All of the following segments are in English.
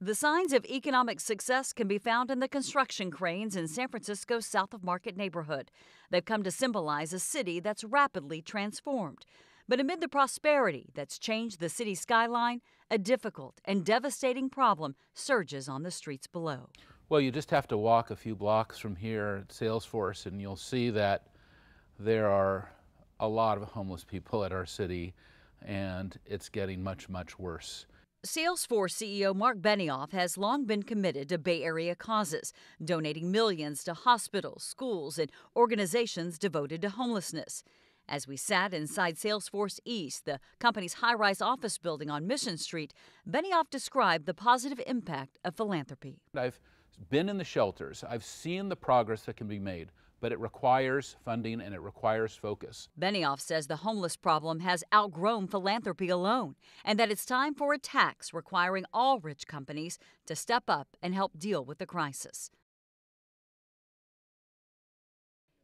The signs of economic success can be found in the construction cranes in San Francisco's South of Market neighborhood. They've come to symbolize a city that's rapidly transformed. But amid the prosperity that's changed the city's skyline, a difficult and devastating problem surges on the streets below. Well, you just have to walk a few blocks from here at Salesforce and you'll see that there are a lot of homeless people at our city, and it's getting much, much worse. Salesforce CEO Marc Benioff has long been committed to Bay Area causes, donating millions to hospitals, schools, and organizations devoted to homelessness. As we sat inside Salesforce East, the company's high-rise office building on Mission Street, Benioff described the positive impact of philanthropy. I've been in the shelters. I've seen the progress that can be made, but it requires funding and it requires focus. Benioff says the homeless problem has outgrown philanthropy alone and that it's time for a tax requiring all rich companies to step up and help deal with the crisis.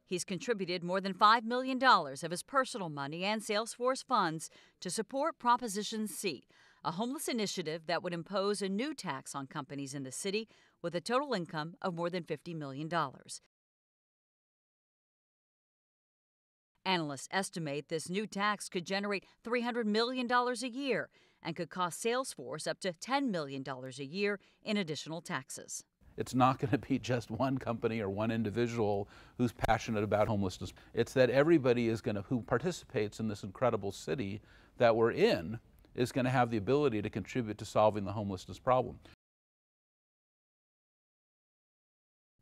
He's contributed more than $5 million of his personal money and Salesforce funds to support Proposition C, a homeless initiative that would impose a new tax on companies in the city with a total income of more than $50 million. Analysts estimate this new tax could generate $300 million a year and could cost Salesforce up to $10 million a year in additional taxes. It's not going to be just one company or one individual who's passionate about homelessness. It's that everybody who participates in this incredible city that we're in is going to have the ability to contribute to solving the homelessness problem.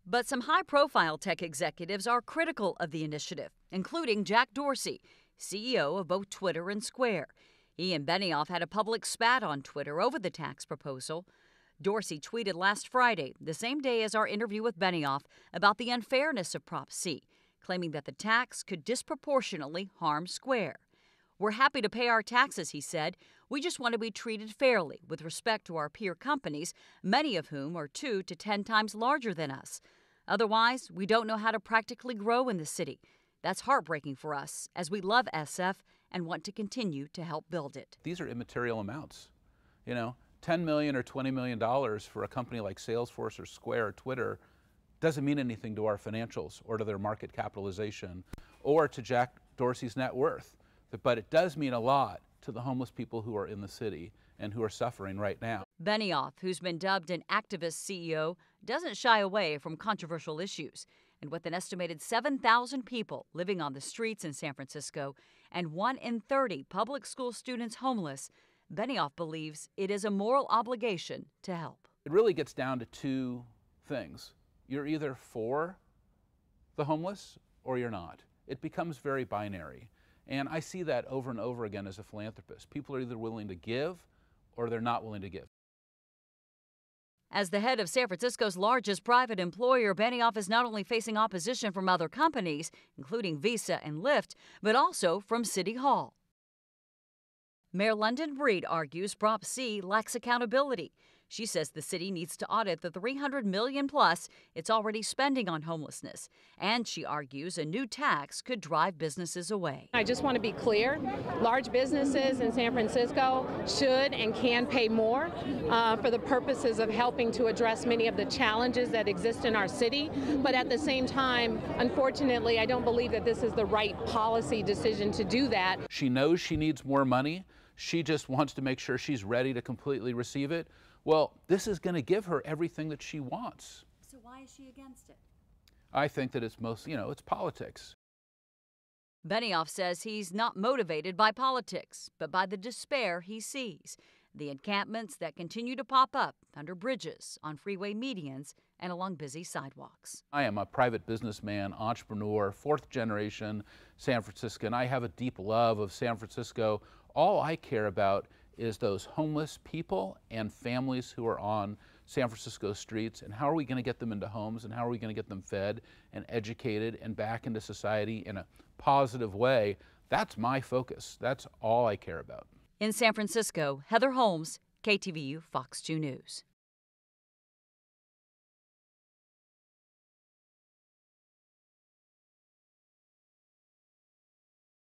But some high-profile tech executives are critical of the initiative, including Jack Dorsey, CEO of both Twitter and Square. He and Benioff had a public spat on Twitter over the tax proposal. Dorsey tweeted last Friday, the same day as our interview with Benioff, about the unfairness of Prop C, claiming that the tax could disproportionately harm Square. "We're happy to pay our taxes," he said. "We just want to be treated fairly with respect to our peer companies, many of whom are 2 to 10 times larger than us. Otherwise, we don't know how to practically grow in the city. That's heartbreaking for us, as we love SF and want to continue to help build it." These are immaterial amounts. $10 million or $20 million for a company like Salesforce or Square or Twitter doesn't mean anything to our financials or to their market capitalization or to Jack Dorsey's net worth. But it does mean a lot to the homeless people who are in the city and who are suffering right now. Benioff, who's been dubbed an activist CEO, doesn't shy away from controversial issues. And with an estimated 7,000 people living on the streets in San Francisco and 1 in 30 public school students homeless, Benioff believes it is a moral obligation to help. It really gets down to 2 things. You're either for the homeless or you're not. It becomes very binary. And I see that over and over again as a philanthropist. People are either willing to give or they're not willing to give. As the head of San Francisco's largest private employer, Benioff is not only facing opposition from other companies, including Visa and Lyft, but also from City Hall. Mayor London Breed argues Prop C lacks accountability. She says the city needs to audit the $300 million plus it's already spending on homelessness. And she argues a new tax could drive businesses away. I just want to be clear. Large businesses in San Francisco should and can pay more for the purposes of helping to address many of the challenges that exist in our city. But at the same time, unfortunately, I don't believe that this is the right policy decision to do that. She knows she needs more money. She just wants to make sure she's ready to completely receive it. Well, this is going to give her everything that she wants. So why is she against it? I think that it's it's politics. Benioff says he's not motivated by politics, but by the despair he sees. The encampments that continue to pop up under bridges, on freeway medians, and along busy sidewalks. I am a private businessman, entrepreneur, 4th generation San Franciscan. I have a deep love of San Francisco. All I care about is those homeless people and families who are on San Francisco streets, and how are we going to get them into homes, and how are we going to get them fed and educated and back into society in a positive way. That's my focus. That's all I care about. In San Francisco, Heather Holmes, KTVU Fox 2 News.